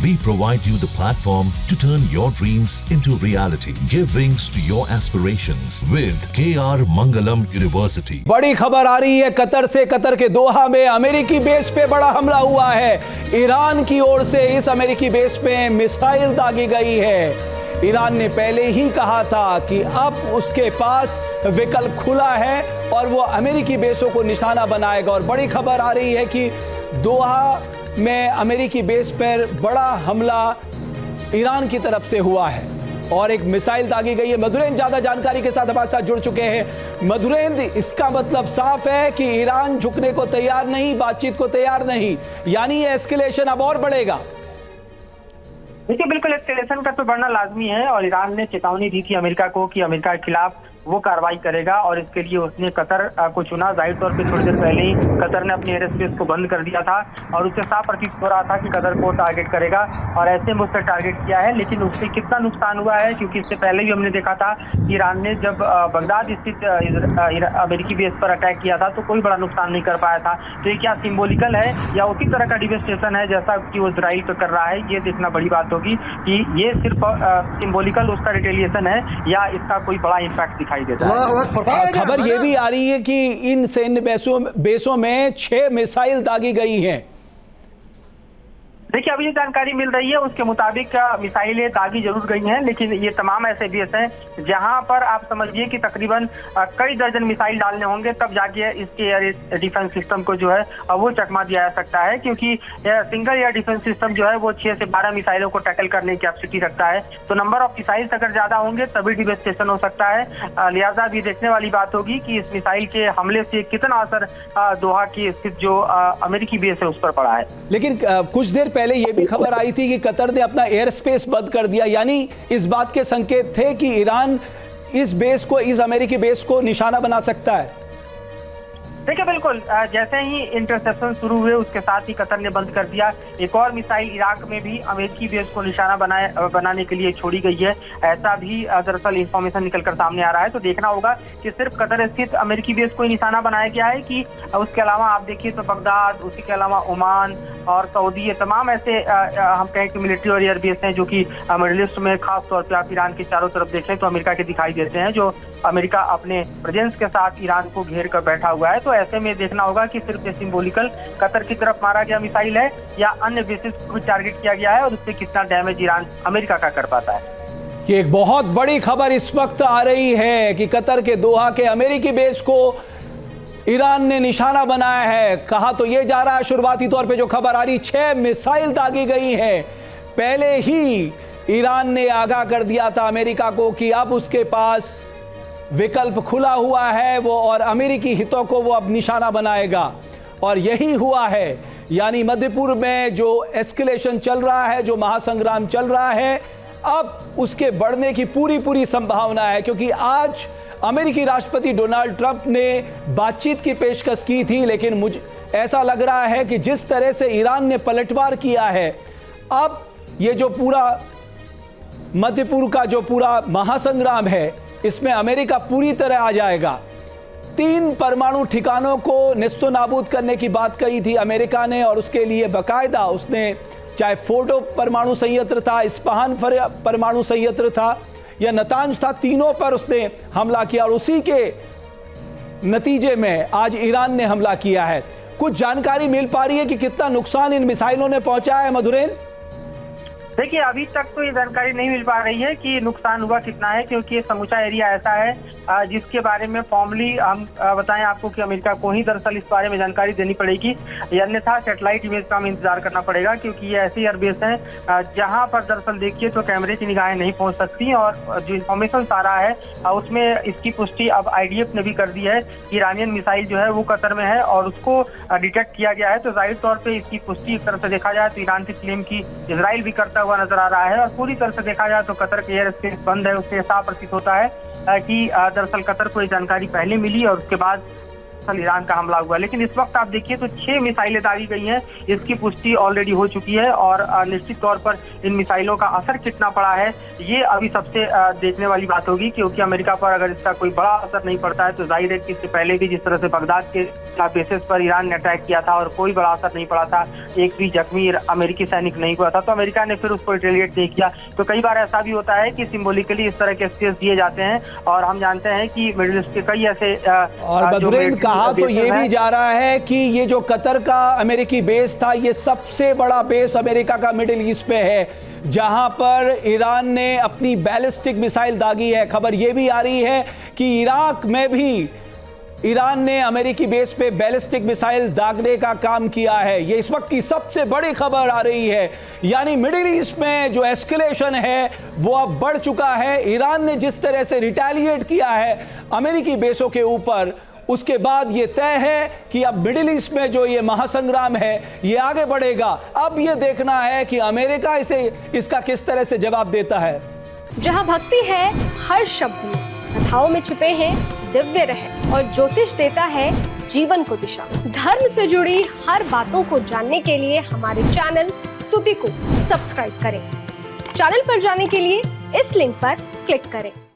We provide you the platform to turn your dreams into reality. Give wings to your aspirations with KR Mangalam University. बड़ी खबर आ रही है Qatar से। Qatar के दोहा में अमेरिकी बेस पे बड़ा हमला हुआ है। ईरान की ओर से इस अमेरिकी बेस पे मिसाइल दागी गई है। ईरान ने पहले ही कहा था कि अब उसके पास विकल्प खुला है और वो अमेरिकी बेसों को निशाना बनाएगा। और बड़ी खबर आ रही है कि दोहा में अमेरिकी बेस पर बड़ा हमला ईरान की तरफ से हुआ है और एक मिसाइल दागी गई है। मधुरेंद्र ज्यादा जानकारी के साथ हमारे साथ जुड़ चुके हैं। मधुरेंद्र, इसका मतलब साफ है कि ईरान झुकने को तैयार नहीं, बातचीत को तैयार नहीं, यानी ये एस्केलेशन अब और बढ़ेगा। देखिए, बिल्कुल एस्केलेशन का तो बढ़ना लाजमी है और ईरान ने चेतावनी दी थी अमेरिका को कि अमेरिका के खिलाफ वो कार्रवाई करेगा और इसके लिए उसने कतर को चुना। जाहिर तौर पे थोड़ी देर पहले ही कतर ने अपने एयर स्पेस को बंद कर दिया था और उससे साफ प्रतीत हो रहा था कि कतर को टारगेट करेगा और ऐसे में उससे टारगेट किया है। लेकिन उससे कितना नुकसान हुआ है, क्योंकि इससे पहले भी हमने देखा था कि ईरान ने जब बगदाद स्थित अमेरिकी बेस पर अटैक किया था तो कोई बड़ा नुकसान नहीं कर पाया था। तो ये क्या सिंबोलिकल है या उसी तरह का डिवेस्टेशन है जैसा कि वो इजराइल पे कर रहा है, ये देखना बड़ी बात होगी कि ये सिर्फ सिंबोलिकल उसका रिटेलिएशन है या इसका कोई बड़ा इम्पैक्ट दिखाई देता है। खबर ये भी आ रही है कि इन सैन्य बेसों में 6 मिसाइल दागी गई हैं। देखिए, अभी जो जानकारी मिल रही है उसके मुताबिक मिसाइलें दागी जरूर गई हैं, लेकिन ये तमाम ऐसे बेस हैं जहां पर आप समझिए कि तकरीबन कई दर्जन मिसाइल डालने होंगे तब जाके इसके एयर डिफेंस सिस्टम को जो है वो चकमा दिया जा सकता है, क्योंकि सिंगल एयर डिफेंस सिस्टम जो है वो 6 से 12 मिसाइलों को टैकल करने की कैपेसिटी रखता है। तो नंबर ऑफ मिसाइल्स अगर ज्यादा होंगे तभी डिवेस्टेशन हो सकता है। लिहाजा भी देखने वाली बात होगी कि इस मिसाइल के हमले से कितना असर दोहा की स्थित जो अमेरिकी बेस है उस पर पड़ा है। लेकिन कुछ देर पहले ये भी खबर आई थी कि कतर ने अपना एयर स्पेस बंद कर दिया, यानी इस बात के संकेत थे कि ईरान इस अमेरिकी बेस को निशाना बना सकता है। देखिए, बिल्कुल जैसे ही इंटरसेप्शन शुरू हुए उसके साथ ही कतर ने बंद कर दिया। एक और मिसाइल इराक में भी अमेरिकी बेस को निशाना बनाने के लिए छोड़ी गई है, ऐसा भी दरअसल इंफॉर्मेशन निकलकर सामने आ रहा है। तो देखना होगा कि सिर्फ कतर स्थित अमेरिकी बेस को ही निशाना बनाया गया है कि उसके अलावा आप देखिए तो बगदाद, उसी के अलावा ओमान और सऊदी, ये तमाम ऐसे हम कहें कि मिलिट्री और एयर बेस हैं जो कि मिडिल ईस्ट में खास तौर पे आप ईरान के चारों तरफ देखें तो अमेरिका के दिखाई देते हैं, जो अमेरिका अपने प्रेजेंस के साथ ईरान को घेर कर बैठा हुआ है। तो ऐसे में देखना होगा कि सिर्फ ये सिंबोलिकल कतर की तरफ मारा गया मिसाइल है या अन्य बेसिस को भी टारगेट किया गया है और उससे कितना डैमेज ईरान अमेरिका का कर पाता है। ये एक बहुत बड़ी खबर इस वक्त आ रही है कि कतर के दोहा के अमेरिकी बेस को ईरान ने निशाना बनाया है। कहा तो यह जा रहा है शुरुआती तौर पे जो खबर आ रही, 6 मिसाइल दागी गई हैं। पहले ही ईरान ने आगाह कर दिया था अमेरिका को कि अब उसके पास विकल्प खुला हुआ है वो और अमेरिकी हितों को वो अब निशाना बनाएगा और यही हुआ है। यानी मध्य पूर्व में जो एस्केलेशन चल रहा है, जो महासंग्राम चल रहा है, अब उसके बढ़ने की पूरी संभावना है, क्योंकि आज अमेरिकी राष्ट्रपति डोनाल्ड ट्रंप ने बातचीत की पेशकश की थी, लेकिन मुझे ऐसा लग रहा है कि जिस तरह से ईरान ने पलटवार किया है, अब ये जो पूरा मध्य पूर्व का जो पूरा महासंग्राम है इसमें अमेरिका पूरी तरह आ जाएगा। 3 परमाणु ठिकानों को निस्तो नाबूद करने की बात कही थी अमेरिका ने और उसके लिए बाकायदा उसने, चाहे फोर्डो परमाणु संयंत्र था, इस्पाहान परमाणु संयंत्र था या नतांज था, तीनों पर उसने हमला किया और उसी के नतीजे में आज ईरान ने हमला किया है। कुछ जानकारी मिल पा रही है कि कितना नुकसान इन मिसाइलों ने पहुंचाया है मधुरेंद्र? देखिए, अभी तक तो ये जानकारी नहीं मिल पा रही है कि नुकसान हुआ कितना है, क्योंकि ये समूचा एरिया ऐसा है जिसके बारे में फॉर्मली हम बताएं आपको कि अमेरिका को ही दरअसल इस बारे में जानकारी देनी पड़ेगी, अन्यथा सैटेलाइट इमेज का हमें इंतजार करना पड़ेगा, क्योंकि ये ऐसे एयरबेस हैं जहां पर दरअसल देखिए तो कैमरे की निगाहें नहीं पहुंच सकती और जो इन्फॉर्मेशन आ रहा है उसमें इसकी पुष्टि अब IDF ने भी कर दी है कि ईरानियन मिसाइल जो है वो कतर में है और उसको डिटेक्ट किया गया है। तो जाहिर तौर पर इसकी पुष्टि एक तरह से देखा जाए तो ईरान के क्लेम की इजराइल भी करता हुआ नजर आ रहा है और पूरी तरह से देखा जाए तो कतर के एयर स्पेस बंद है, उससे साफ प्रतीत होता है कि दरअसल कतर को ये जानकारी पहले मिली और उसके बाद स्थल ईरान का हमला हुआ। लेकिन इस वक्त आप देखिए तो 6 मिसाइलें दागी गई हैं, इसकी पुष्टि ऑलरेडी हो चुकी है और निश्चित तौर पर इन मिसाइलों का असर कितना पड़ा है ये अभी सबसे देखने वाली बात होगी, क्योंकि अमेरिका पर अगर इसका कोई बड़ा असर नहीं पड़ता है तो जाहिर है कि इससे पहले भी जिस तरह से बगदाद के बेसिस पर ईरान ने अटैक किया था और कोई बड़ा असर नहीं पड़ा था, एक भी जख्मी अमेरिकी सैनिक नहीं हुआ था, तो अमेरिका ने फिर उसको रिटेलिएट नहीं किया। तो कई बार ऐसा भी होता है कि सिंबॉलिकली इस तरह के स्टेज दिए जाते हैं और हम जानते हैं कि मिडिल ईस्ट के कई ऐसे और बदरुद्दीन कहा तो ये भी जा रहा है कि ये जो कतर का अमेरिकी बेस था ये सबसे बड़ा बेस अमेरिका का मिडिल ईस्ट पे है, जहां पर ईरान ने अपनी बैलिस्टिक मिसाइल दागी है। खबर यह भी आ रही है कि इराक में भी ईरान ने अमेरिकी बेस पे बैलिस्टिक मिसाइल दागने का काम किया है। ये इस वक्त की सबसे बड़ी खबर आ रही है, यानी मिडिल ईस्ट में जो एस्केलेशन है वो अब बढ़ चुका है। ईरान ने जिस तरह से रिटेलिएट किया है अमेरिकी बेसों के ऊपर, उसके बाद ये तय है कि अब मिडिल ईस्ट में जो ये महासंग्राम है ये आगे बढ़ेगा। अब ये देखना है कि अमेरिका इसका किस तरह से जवाब देता है। जहां भक्ति है हर शब्द में, कथाओं में छिपे हैं दिव्य रहस्य और ज्योतिष देता है जीवन को दिशा। धर्म से जुड़ी हर बातों को जानने के लिए हमारे चैनल स्तुति को सब्सक्राइब करें। चैनल पर जाने के लिए इस लिंक पर क्लिक करें।